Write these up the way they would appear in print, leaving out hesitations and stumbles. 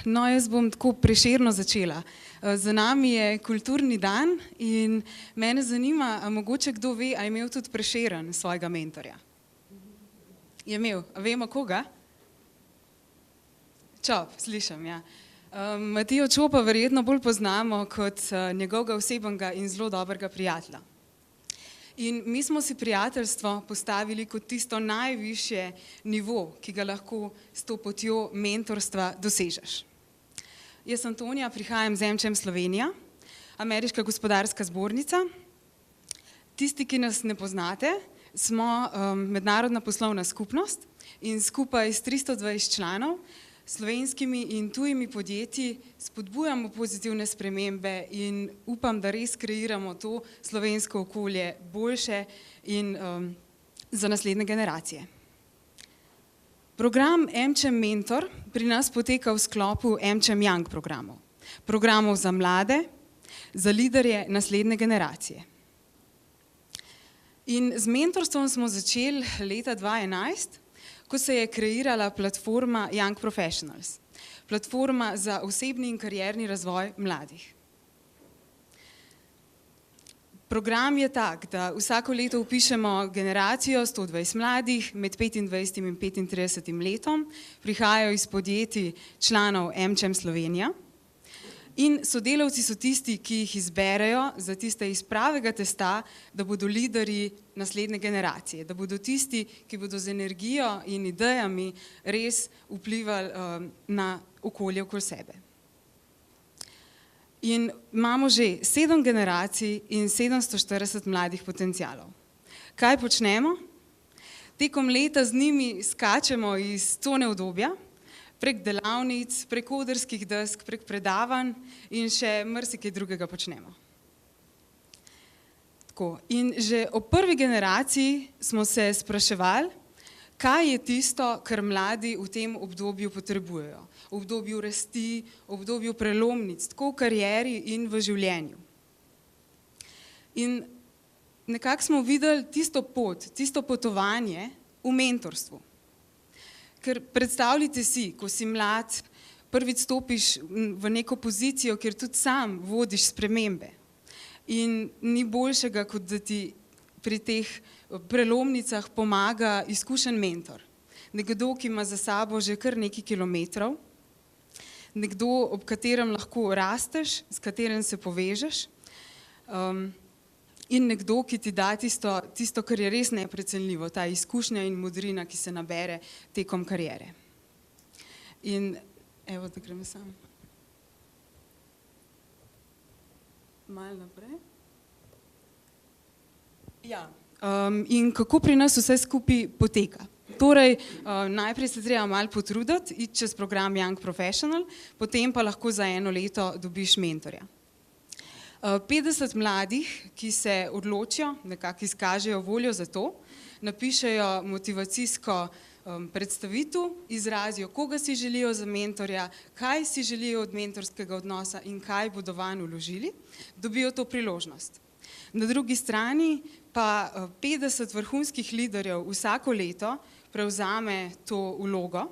No, jaz bom tako prešerno začela. Za nami je kulturni dan in mene zanima, a mogoče kdo ve, a je imel tudi Prešeren svojega mentorja? Je imel, a vemo koga? Čop, slišim, ja. Matijo Čopa verjetno bolj poznamo kot njegovega osebnega in zelo dobrega prijatelja. In mi smo si prijateljstvo postavili kot tisto najvišje nivo, ki ga lahko s to potjo mentorstva dosežeš. Jaz sem Tonja, prihajam z AmCham Slovenija, Ameriška gospodarska zbornica. Tisti, ki nas ne poznate, smo mednarodna poslovna skupnost in skupaj s 320 članov, slovenskimi in tujimi podjetji spodbujamo pozitivne spremembe in upam, da res kreiramo to slovensko okolje boljše in za naslednje generacije. Program AmCham Mentor pri nas poteka v sklopu AmCham Young programov. Programov za mlade, za liderje naslednje generacije. In z mentorstvom smo začeli leta 2011, ko se je kreirala platforma Young Professionals, platforma za osebni in karierni razvoj mladih. Program je tak, da vsako leto vpišemo generacijo 120 mladih med 25 in 35 letom, prihajajo iz podjetij članov AmCham Slovenija in sodelavci so tisti, ki jih izberejo za tiste iz pravega testa, da bodo liderji naslednje generacije, da bodo tisti, ki bodo z energijo in idejami res vplivali na okolje okoli sebe. In imamo že 7 generacij in 740 mladih potencialov. Kaj počnemo? Tekom leta z njimi skačemo iz cone udobja, prek delavnic, prek odrskih desk, prek predavanj in še marsikaj drugega počnemo. Tako. In že ob prvi generaciji smo se spraševali, kaj je tisto, kar mladi v tem obdobju potrebujejo. V obdobju rasti, v obdobju prelomnic, tako v karieri in v življenju. In nekako smo videli tisto pot, tisto potovanje v mentorstvu. Ker predstavljite si, ko si mlad, prvič stopiš v neko pozicijo, kjer tudi sam vodiš spremembe. In ni boljšega, kot da ti pri teh prelomnicah pomaga izkušen mentor. Nekdo, ki ima za sabo že kar nekaj kilometrov, nekdo, ob katerem lahko rasteš, s katerim se povežeš, in nekdo, ki ti da tisto, kar je res neprecenljivo, ta izkušnja in modrina, ki se nabere tekom kariere. In evo, da gremo sam. Malo naprej. Ja, in kako pri nas vse skupaj poteka? Torej, najprej se treba malo potruditi, iti čez program Young Professional, potem pa lahko za 1 leto dobiš mentorja. 50 mladih, ki se odločijo, nekako izkažejo voljo za to, napišejo motivacijsko predstavitev, izrazijo, koga si želijo za mentorja, kaj si želijo od mentorskega odnosa in kaj bodo vanj vložili, dobijo to priložnost. Na drugi strani pa 50 vrhunskih liderjev vsako leto prevzame to vlogo,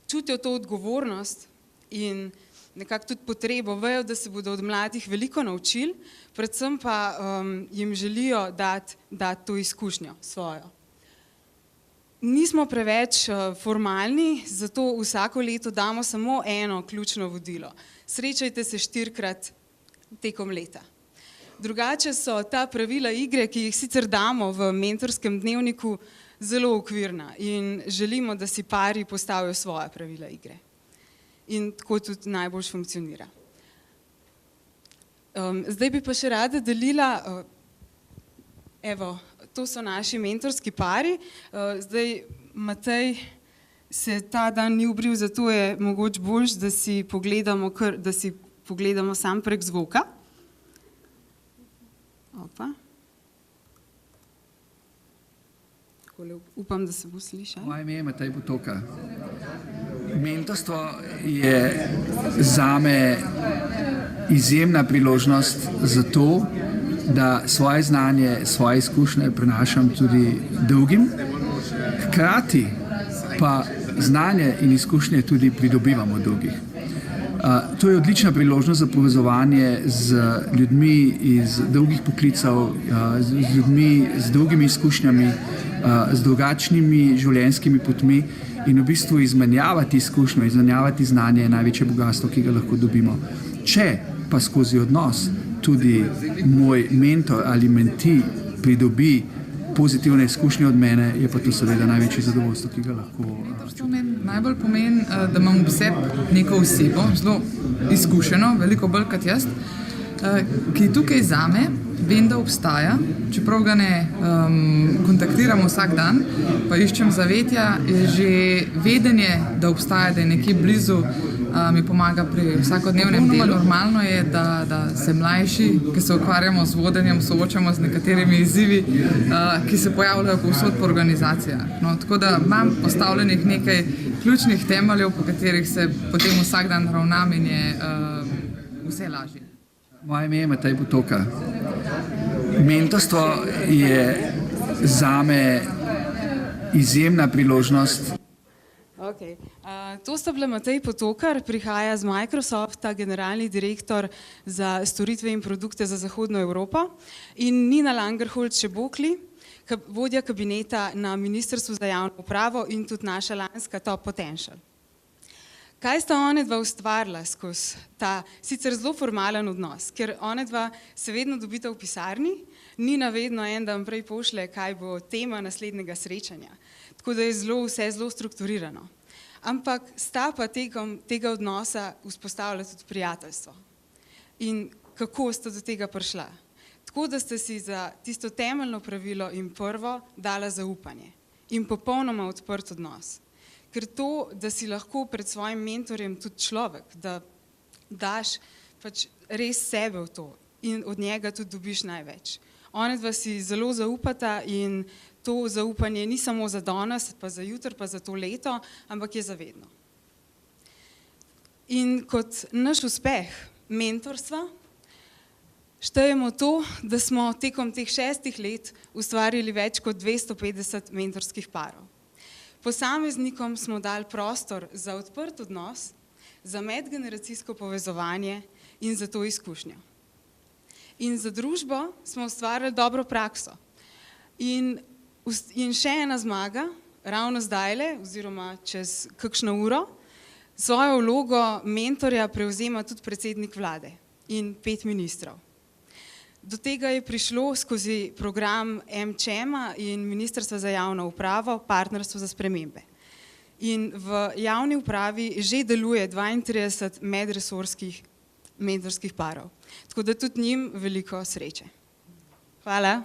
čutijo to odgovornost in nekako tudi potrebo, vejo, da se bodo od mladih veliko naučili, predvsem pa jim želijo dati to izkušnjo svojo. Nismo preveč formalni, zato vsako leto damo samo eno ključno vodilo. Srečajte se 4-krat tekom leta. Drugače so ta pravila igre, ki jih sicer damo v mentorskem dnevniku, zelo okvirna in želimo, da si pari postavijo svoja pravila igre. In tako tudi najbolj funkcionira. Zdaj bi pa še rada delila, evo, to so naši mentorski pari. Zdaj Matej se ta dan ni ubril, zato je mogoče boljš, da si pogledamo sam prek zvoka. Opa. Upam, da se bo slišal. Moje ime je Matej Potoka. Mentorstvo je zame izjemna priložnost za to, da svoje znanje, svoje izkušnje prenašam tudi drugim. Hkrati pa znanje in izkušnje tudi pridobivamo od drugih. To je odlična priložnost za povezovanje z ljudmi iz drugih poklicev, z ljudmi z drugimi izkušnjami, z drugačnimi življenjskimi potmi in v bistvu izmenjavati izkušnjo, izmenjavati znanje je največje bogatstvo, ki ga lahko dobimo. Če pa skozi odnos tudi moj mentor ali mentee pridobi pozitivne izkušnje od mene, je pa to seveda največje zadovoljstvo, ki ga lahko Mentorstvo meni najbolj pomeni, da imam ob sebi neko osebo, zelo izkušeno, veliko bolj kot jaz, ki tukaj zame vem, da obstaja, čeprav ga ne kontaktiram vsak dan, pa iščem zavetja, je že vedenje, da obstaja, da je nekje blizu, mi pomaga pri vsakodnevnem delu. Normalno je, da se mlajši, ki se ukvarjamo z vodenjem, soočamo z nekaterimi izzivi, ki se pojavljajo povsod po organizacijah. No, tako da imam postavljenih nekaj ključnih temeljev, po katerih se potem vsak dan ravnam in je vse lažje. Moje ime je Matej Potoka. Mentorstvo je zame izjemna priložnost. Okay. To sta bila Matej Potokar, prihaja z Microsofta, generalni direktor za storitve in produkte za Zahodno Evropo, in Nina Langerholz-Šebokli, vodja kabineta na Ministrstvu za javno upravo in tudi naša lanska Top Potential. Kaj sta onedva ustvarila skozi ta sicer zelo formalen odnos, ker onedva se vedno dobita v pisarni, Nina vedno en dan prej pošlje, kaj bo tema naslednjega srečanja, tako da je vse zelo strukturirano. Ampak sta pa tekom tega odnosa vzpostavila tudi prijateljstvo. In kako sta do tega prišla? Tako da sta si za tisto temeljno pravilo in prvo dala zaupanje in popolnoma odprt odnos. Ker to, da si lahko pred svojim mentorjem tudi človek, da daš pač res sebe v to in od njega tudi dobiš največ. Onedva si zelo zaupata in to zaupanje ni samo za danes, pa za jutri, pa za to leto, ampak je za vedno. In kot naš uspeh mentorstva štejemo to, da smo tekom teh 6 let ustvarili več kot 250 mentorskih parov. Posameznikom smo dali prostor za odprt odnos, za medgeneracijsko povezovanje in za to izkušnjo. In za družbo smo ustvarili dobro prakso. In še ena zmaga, ravno zdajle, oziroma čez kakšno uro, svojo vlogo mentorja prevzema tudi predsednik vlade in 5 ministrov. Do tega je prišlo skozi program MČEM-a in Ministrstva za javno upravo, Partnerstvo za spremembe. In v javni upravi že deluje 32 medresorskih mentorskih parov. Tako da tudi njim veliko sreče. Hvala.